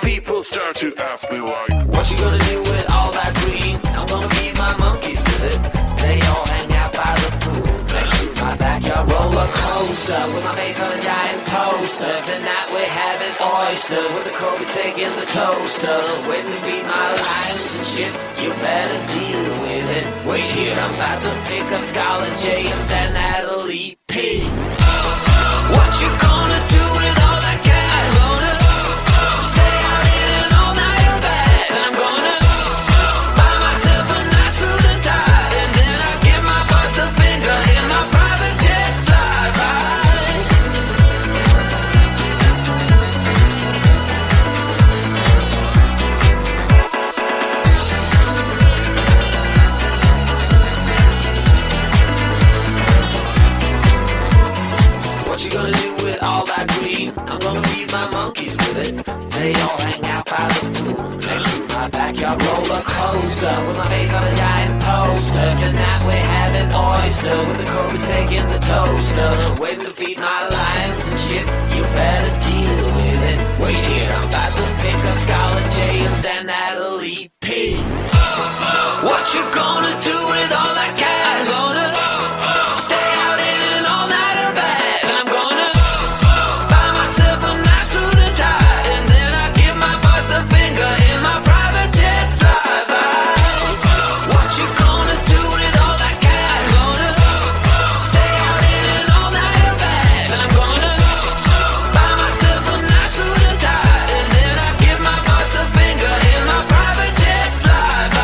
People start to ask me why. What you gonna do with all that green? I'm gonna feed my monkeys with it. They all hang out by the pool next to my backyard roller coaster with my face on a giant poster. Tonight we're having oysters with the Kobe steak in the toaster. Waiting to feed my lions and shit. You better deal with it. Wait here, I'm about to pick up Scarlett J and then Natalie P. What you gonna do with all that cash? Gonna stay out in an all-nighter bag. I'm gonna buy myself a nice suit and tie, and then I'll give my butt the finger in my private jet flyby. What you gonna do with all that green? I'm gonna feed my monkeys with it. They all hang out by the pool next to my backyard roller coaster with my face on a giant poster. Tonight we're having oyster with the Kobe steak in the toaster. Waiting to feed my lions and shit. You better deal with it. Wait here, I'm about to pick up Scarlett J and then Natalie P. What you gonna do with all that cash? Gonna stay out in an all-nighter bag. I'm gonna buy myself a nice suit and tie, and then I'll give my boss the finger in my private jet flyby. What you gonna do with all that cash? Gonna stay out in an all-nighter bag. I'm gonna buy myself a nice suit and tie, and then I'll give my boss the finger in my private jet flyby.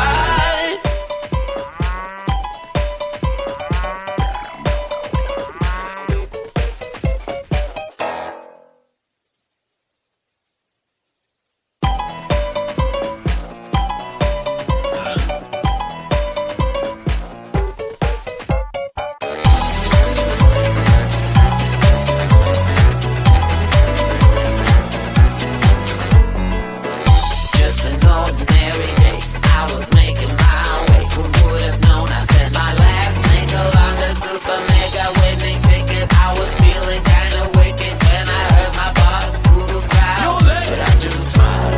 Just an ordinary day, I was making my way. Who would have known I said my last nickel on the super mega winning ticket? I was feeling kinda wicked when I heard my boss through the crowd, but I just smiled.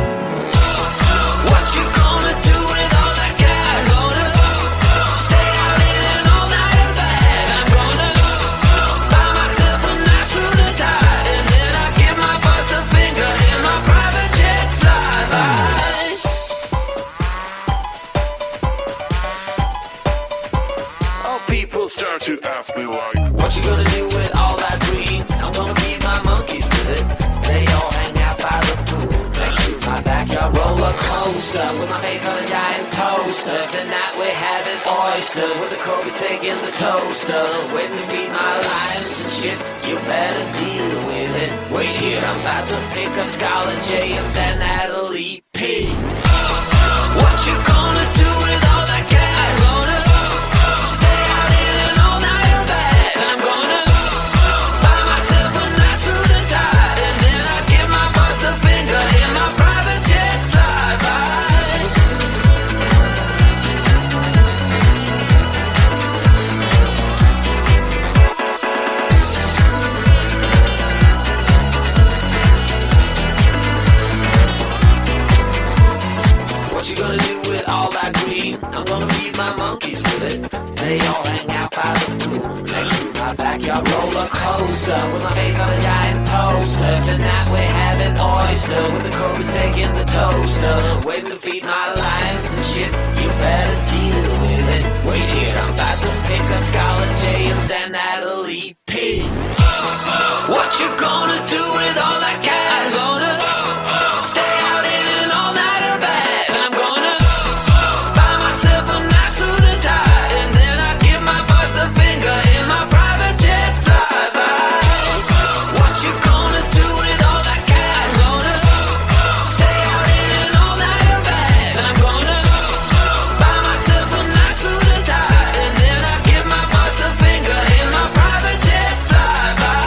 What you gonna do with all that cash? Gonna stay out in an all-nighter bag. I'm gonna buy myself a nice suit and tie, and then I'll give my boss a finger in my private jet flyby. People start to ask me why. What you gonna do with all that green? I'm gonna feed my monkeys with it. They all hang out by the pool next to my backyard roller coaster with my face on a giant poster. Tonight we're having oyster with the Kobe steak in the toaster. Waiting to feed my lions and shit. You better deal with it. Wait here, I'm about to pick up Scarlett J and then Natalie P. What you gonna do with all that cash? Gonna stay out in an all-nighter bag. I'm gonna buy myself a nice suit and tie, and then I'll give my boss the finger in my private jet flyby. What you gonna do with all that green? I'm gonna feed my monkeys with it. They all hang out by the pool next to my backyard roller coaster with my face on a giant poster. Tonight we're having oyster with the Kobe steak in the toaster. Waiting to feed my lions and shit. You better deal with it. Wait here, I'm about to pick up Scarlett J and then Natalie P. What you gonna do with all that cash? Gonna stay out in an all-nighter bag. I'm gonna buy myself a nice suit and tie, and then I'll give my boss the finger in my private jet flyby. What you gonna do with all that cash? Gonna stay out in an all-nighter bag. I'm gonna buy myself a nice suit and tie, and then I'll give my boss the finger in my private jet flyby.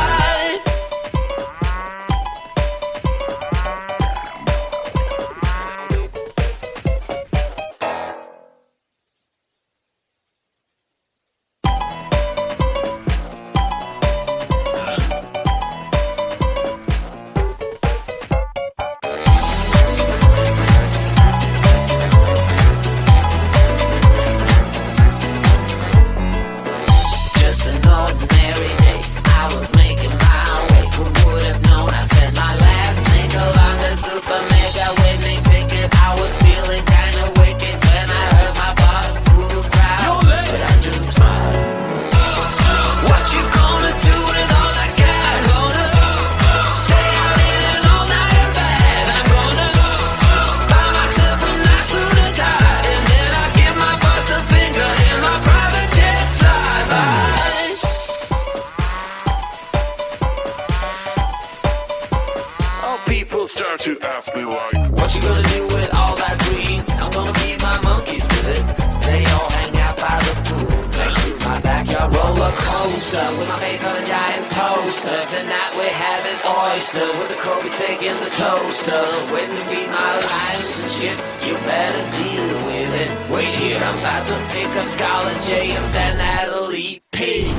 me why. What you gonna do with all that green? I'm gonna feed my monkeys with it. They all hang out by the pool next to my backyard roller coaster with my face on a giant poster. Tonight we're having oyster with the Kobe steak in the toaster. Waiting to feed my lions and shit. You better deal with it. Wait here, I'm about to pick up Scarlett J and then Natalie P.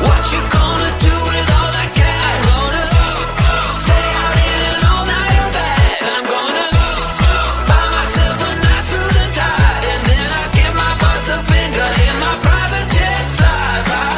What you gonna do with all that cash? Gonna stay out in an all-nighter bag. I'm gonna buy myself a nice suit and tie, and then I'll give my boss a finger in my private jet flyby.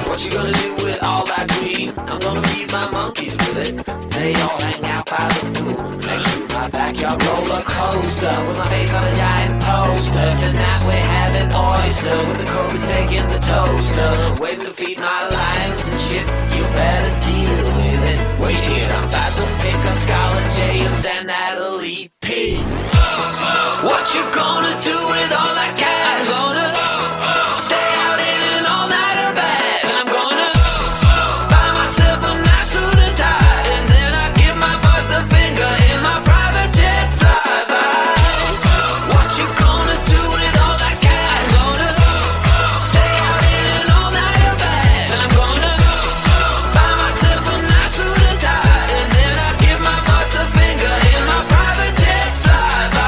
What you gonna do with all that green? I'm gonna feed my monkeys with it. They all hang out by the pool next to my backyard roller coaster with my face on a giant poster. Tonight we're having oyster with the Kobe steak in the toaster. Waiting to feed my lions and shit. You better deal with it. Wait here, I'm about to pick up Scarlett J and then Natalie P. What you gonna do with all that cash? Gonna stay out in an all-nighter bag. I'm gonna buy myself a nice suit and tie, and then I'll give my boss the finger in my private jet flyby. What you gonna do with all that cash? Gonna stay out in an all-nighter bag. I'm gonna buy myself a nice suit and tie, and then I'll give my boss the finger in my private jet flyby.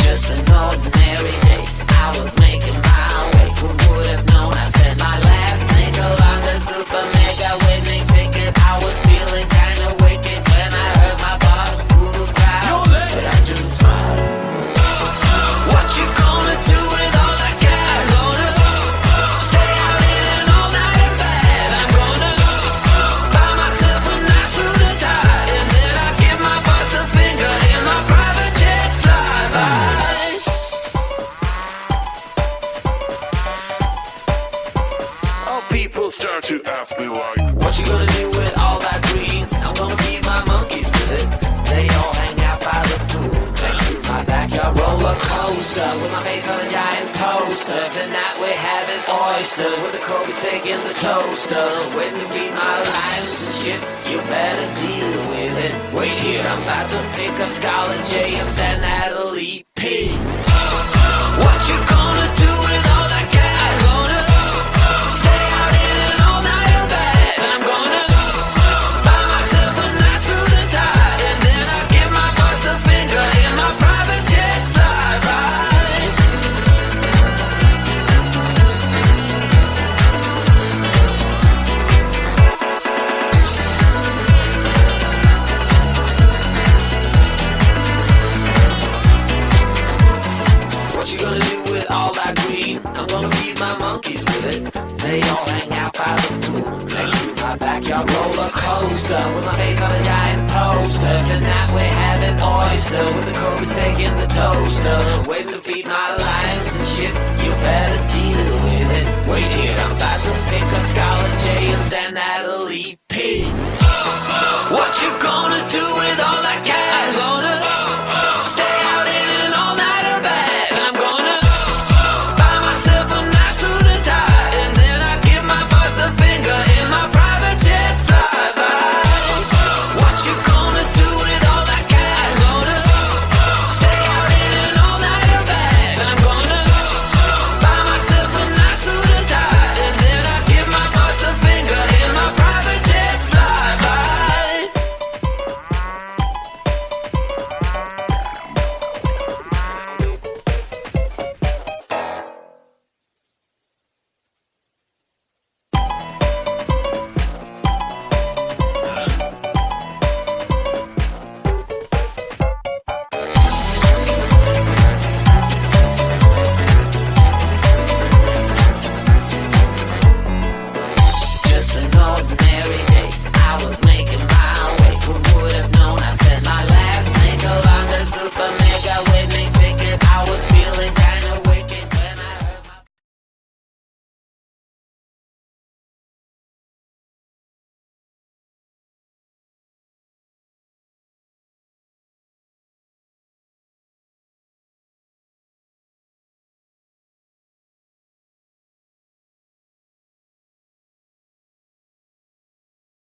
Just an ordinary day, I was making my way. Who would have known I spent my last nickel on the super mega winning ticket? I was feeling kinda wicked when I heard my boss through the crowd, but I just smiled. What you gonna do with all that cash? Gonna stay out in an all-nighter bag. I'm gonna buy myself a nice suit and tie, and then I'll give my boss a finger in my private jet flyby. Oh, people start to ask me why. What you gonna do with all that green? I'm gonna feed my monkeys with it. They all hang out by the pool next to my backyard roller coaster with my face on a giant poster. Tonight we're having oyster with the Kobe steak in the toaster. Waiting to feed my lions and shit. You better deal with it. Wait here, I'm about to pick up Scarlett J and then Natalie P. What you gonna do with all that cash? Gonna stay out in an all-nighter bag. I'm gonna buy myself a nice suit and tie, and then I'll give my boss a finger in my private jet flyby. What you gonna do with all that green? I'm gonna feed my monkeys with it. They all hang out by the pool next to my backyard roller coaster with my face on a giant poster. Tonight we're having oyster with the Kobe steak in the toaster. Waiting to feed my lions and shit. You better deal with it. Wait here, I'm about to pick up Scarlett J and then Natalie P. What you gonna